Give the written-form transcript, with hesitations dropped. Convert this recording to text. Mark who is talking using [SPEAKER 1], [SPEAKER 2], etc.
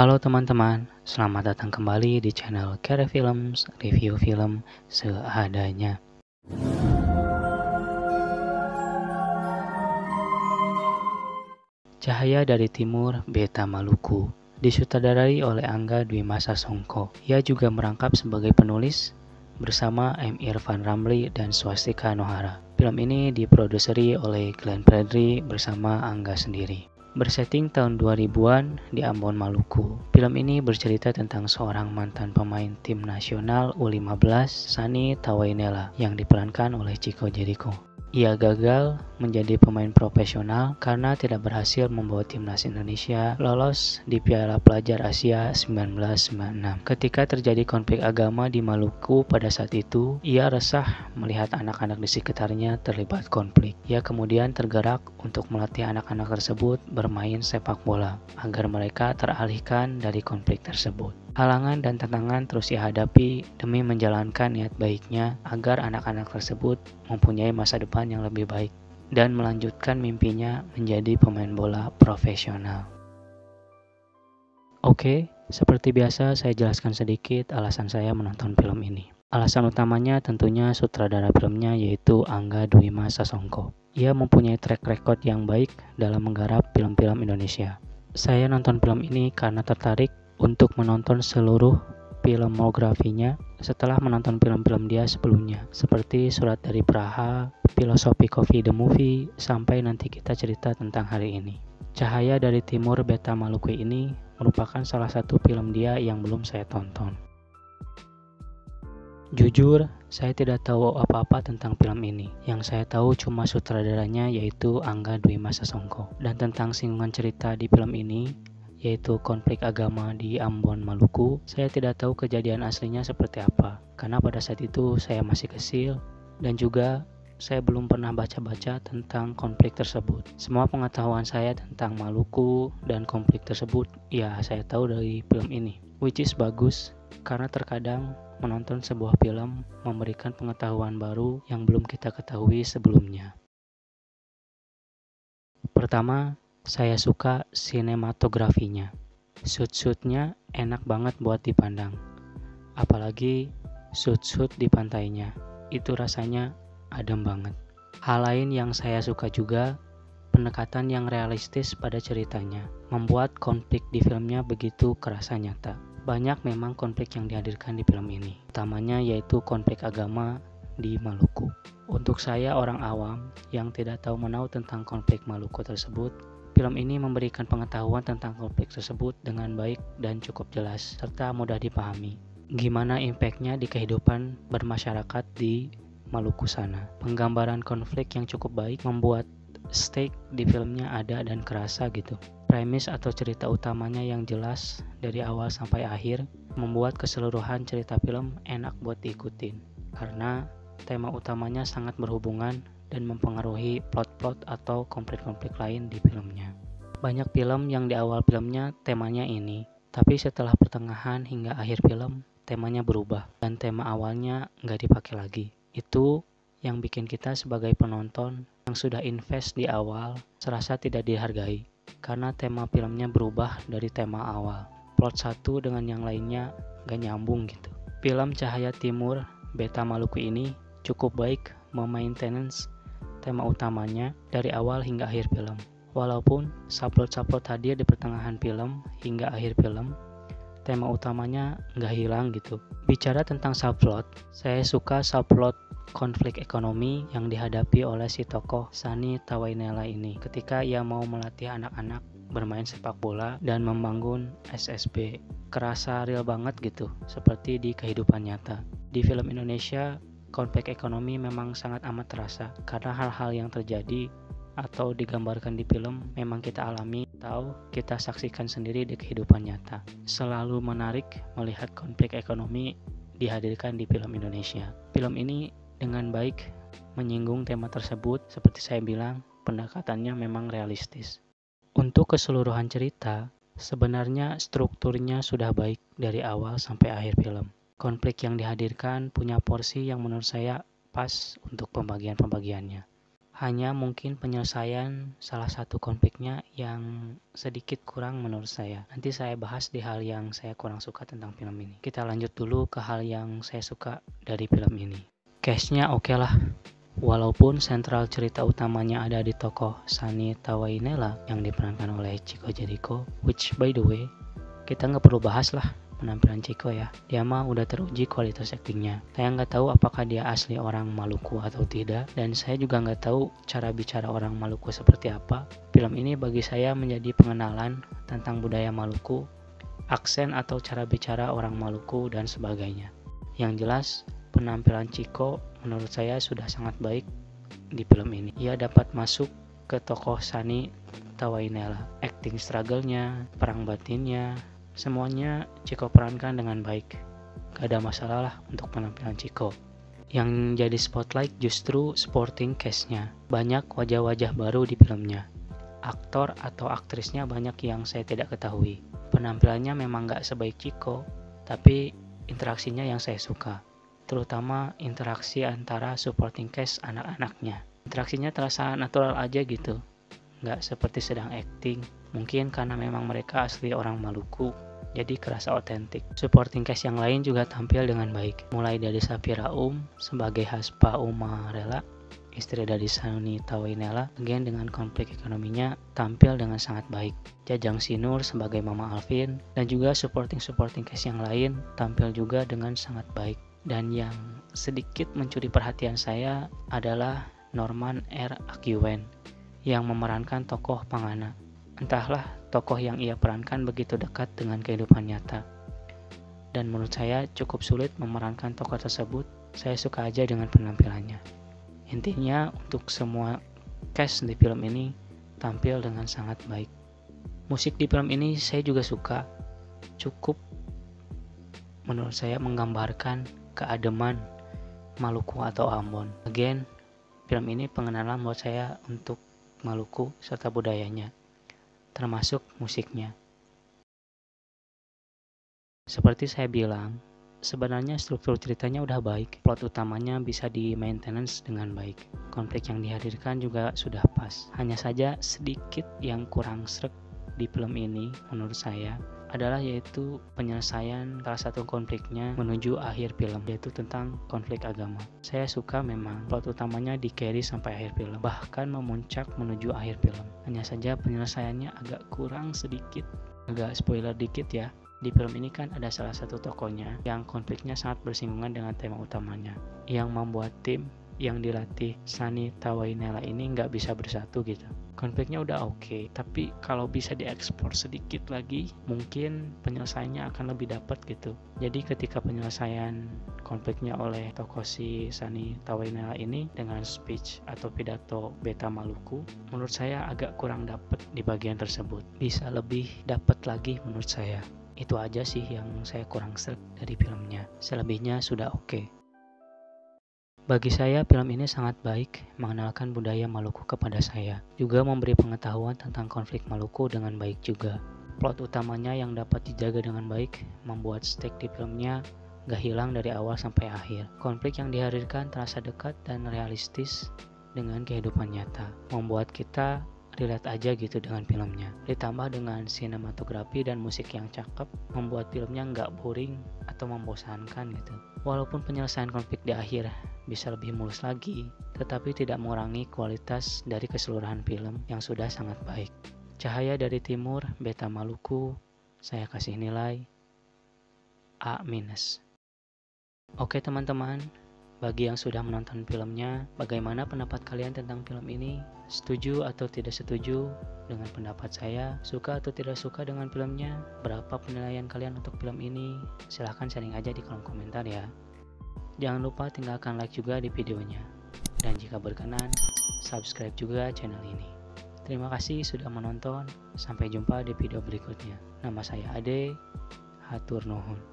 [SPEAKER 1] Halo teman-teman, selamat datang kembali di channel Care Films, review film seadanya. Cahaya dari Timur, Beta Maluku, disutradarai oleh Angga Dwi Masa Songko. Ia juga merangkap sebagai penulis bersama M. Irfan Ramli dan Swastika Nohara. Film ini diproduseri oleh Glenn Fredly bersama Angga sendiri. Bersetting tahun 2000-an di Ambon, Maluku. Film ini bercerita tentang seorang mantan pemain tim nasional U15, Sani Tawainela, yang diperankan oleh Chico Jericho. Ia gagal menjadi pemain profesional karena tidak berhasil membawa timnas Indonesia lolos di Piala Pelajar Asia 1996. Ketika terjadi konflik agama di Maluku pada saat itu, ia resah melihat anak-anak di sekitarnya terlibat konflik. Ia kemudian tergerak untuk melatih anak-anak tersebut bermain sepak bola agar mereka teralihkan dari konflik tersebut. Halangan dan tantangan terus ia hadapi demi menjalankan niat baiknya agar anak-anak tersebut mempunyai masa depan yang lebih baik dan melanjutkan mimpinya menjadi pemain bola profesional. Oke, seperti biasa saya jelaskan sedikit alasan saya menonton film ini. Alasan utamanya tentunya sutradara filmnya yaitu Angga Dwi Masa Songko. Ia mempunyai track record yang baik dalam menggarap film-film Indonesia. Saya nonton film ini karena tertarik untuk menonton seluruh filmografinya setelah menonton film-film dia sebelumnya, seperti Surat dari Praha, Filosofi Coffee the Movie, sampai nanti kita cerita tentang hari ini. Cahaya dari Timur, Beta Maluku ini merupakan salah satu film dia yang belum saya tonton. Jujur, saya tidak tahu apa-apa tentang film ini. Yang saya tahu cuma sutradaranya yaitu Angga Dwi Masa Songko. Dan tentang singgungan cerita di film ini, yaitu konflik agama di Ambon, Maluku, saya tidak tahu kejadian aslinya seperti apa. Karena pada saat itu saya masih kecil dan juga saya belum pernah baca-baca tentang konflik tersebut. Semua pengetahuan saya tentang Maluku dan konflik tersebut, ya saya tahu dari film ini. Which is bagus, karena terkadang menonton sebuah film memberikan pengetahuan baru yang belum kita ketahui sebelumnya. Pertama, saya suka sinematografinya. Shoot-shootnya enak banget buat dipandang. Apalagi shoot-shoot di pantainya. Itu rasanya adem banget. Hal lain yang saya suka juga, pendekatan yang realistis pada ceritanya. Membuat konflik di filmnya begitu kerasa nyata. Banyak memang konflik yang dihadirkan di film ini. Utamanya yaitu konflik agama di Maluku. Untuk saya orang awam yang tidak tahu menahu tentang konflik Maluku tersebut, film ini memberikan pengetahuan tentang konflik tersebut dengan baik dan cukup jelas, serta mudah dipahami. Gimana impactnya di kehidupan bermasyarakat di Maluku sana. Penggambaran konflik yang cukup baik membuat stake di filmnya ada dan kerasa gitu. Premis atau cerita utamanya yang jelas dari awal sampai akhir membuat keseluruhan cerita film enak buat diikutin. Karena tema utamanya sangat berhubungan dan mempengaruhi plot-plot atau konflik-konflik lain di filmnya. Banyak film yang di awal filmnya temanya ini, tapi setelah pertengahan hingga akhir film temanya berubah dan tema awalnya nggak dipakai lagi. Itu yang bikin kita sebagai penonton yang sudah invest di awal serasa tidak dihargai karena tema filmnya berubah dari tema awal. Plot satu dengan yang lainnya gak nyambung gitu. Film Cahaya Timur, Beta Maluku ini cukup baik memaintenance tema utamanya dari awal hingga akhir film. Walaupun subplot hadir di pertengahan film hingga akhir film, tema utamanya nggak hilang gitu. Bicara tentang subplot, saya suka subplot konflik ekonomi yang dihadapi oleh si tokoh Sani Tawainela ini ketika ia mau melatih anak-anak bermain sepak bola dan membangun SSB. Kerasa real banget gitu, seperti di kehidupan nyata. Di film Indonesia, konflik ekonomi memang sangat amat terasa karena hal-hal yang terjadi atau digambarkan di film memang kita alami atau kita saksikan sendiri di kehidupan nyata. Selalu menarik melihat konflik ekonomi dihadirkan di film Indonesia. Film ini dengan baik menyinggung tema tersebut, seperti saya bilang, pendekatannya memang realistis. Untuk keseluruhan cerita, sebenarnya strukturnya sudah baik dari awal sampai akhir film. Konflik yang dihadirkan punya porsi yang menurut saya pas untuk pembagian-pembagiannya. Hanya mungkin penyelesaian salah satu konfliknya yang sedikit kurang menurut saya. Nanti saya bahas di hal yang saya kurang suka tentang film ini. Kita lanjut dulu ke hal yang saya suka dari film ini. Cast-nya oke lah. Walaupun sentral cerita utamanya ada di tokoh Sunny Tawainela yang diperankan oleh Chico Jericho, which by the way, kita nggak perlu bahas lah penampilan Chico ya. Dia mah udah teruji kualitas aktingnya. Saya nggak tahu apakah dia asli orang Maluku atau tidak, dan saya juga nggak tahu cara bicara orang Maluku seperti apa. Film ini bagi saya menjadi pengenalan tentang budaya Maluku, aksen atau cara bicara orang Maluku dan sebagainya. Yang jelas, penampilan Chico menurut saya sudah sangat baik di film ini. Ia dapat masuk ke tokoh Sunny Tawainela. Acting struggle-nya, perang batinnya, semuanya Chico perankan dengan baik. Gak ada masalah lah untuk penampilan Chico. Yang jadi spotlight justru supporting cast-nya. Banyak wajah-wajah baru di filmnya. Aktor atau aktrisnya banyak yang saya tidak ketahui. Penampilannya memang gak sebaik Chico, tapi interaksinya yang saya suka. Terutama interaksi antara supporting cast anak-anaknya. Interaksinya terasa natural aja gitu. Gak seperti sedang acting. Mungkin karena memang mereka asli orang Maluku, jadi kerasa otentik. Supporting cast yang lain juga tampil dengan baik. Mulai dari Safira sebagai Haspa Umarela, istri dari Sunny Tawainela, again dengan konflik ekonominya tampil dengan sangat baik. Jajang Sinur sebagai Mama Alvin, dan juga supporting cast yang lain tampil juga dengan sangat baik. Dan yang sedikit mencuri perhatian saya adalah Norman R. Akyuen yang memerankan tokoh Pangana. Entahlah, tokoh yang ia perankan begitu dekat dengan kehidupan nyata. Dan menurut saya cukup sulit memerankan tokoh tersebut. Saya suka aja dengan penampilannya. Intinya untuk semua cast di film ini tampil dengan sangat baik. Musik di film ini saya juga suka. Cukup menurut saya menggambarkan keademan Maluku atau Ambon. Again, film ini pengenalan buat saya untuk Maluku serta budayanya, termasuk musiknya. Seperti saya bilang, sebenarnya struktur ceritanya udah baik, plot utamanya bisa di maintenance dengan baik, konflik yang dihadirkan juga sudah pas. Hanya saja sedikit yang kurang sreg di film ini menurut saya adalah yaitu penyelesaian salah satu konfliknya menuju akhir film, yaitu tentang konflik agama. Saya suka memang plot utamanya di carry sampai akhir film, bahkan memuncak menuju akhir film. Hanya saja penyelesaiannya agak kurang sedikit. Agak spoiler dikit ya, di film ini kan ada salah satu tokohnya yang konfliknya sangat bersinggungan dengan tema utamanya, yang membuat tim yang dilatih Sunny Tawainela ini nggak bisa bersatu gitu. Konfliknya udah oke, tapi kalau bisa diekspor sedikit lagi, mungkin penyelesaiannya akan lebih dapat gitu. Jadi ketika penyelesaian konfliknya oleh tokoh si Sunny Tawainela ini dengan speech atau pidato Beta Maluku, menurut saya agak kurang dapat di bagian tersebut. Bisa lebih dapat lagi menurut saya. Itu aja sih yang saya kurang sreg dari filmnya. Selebihnya sudah oke. Bagi saya, film ini sangat baik mengenalkan budaya Maluku kepada saya. Juga memberi pengetahuan tentang konflik Maluku dengan baik juga. Plot utamanya yang dapat dijaga dengan baik membuat stake di filmnya gak hilang dari awal sampai akhir. Konflik yang dihadirkan terasa dekat dan realistis dengan kehidupan nyata. Membuat kita relate aja gitu dengan filmnya. Ditambah dengan sinematografi dan musik yang cakep, membuat filmnya gak boring atau membosankan gitu. Walaupun penyelesaian konflik di akhir bisa lebih mulus lagi, tetapi tidak mengurangi kualitas dari keseluruhan film yang sudah sangat baik. Cahaya dari Timur, Beta Maluku, saya kasih nilai A-. Oke teman-teman, bagi yang sudah menonton filmnya, bagaimana pendapat kalian tentang film ini? Setuju atau tidak setuju dengan pendapat saya? Suka atau tidak suka dengan filmnya? Berapa penilaian kalian untuk film ini? Silahkan sharing aja di kolom komentar ya. Jangan lupa tinggalkan like juga di videonya. Dan jika berkenan, subscribe juga channel ini. Terima kasih sudah menonton. Sampai jumpa di video berikutnya. Nama saya Ade. Hatur nuhun.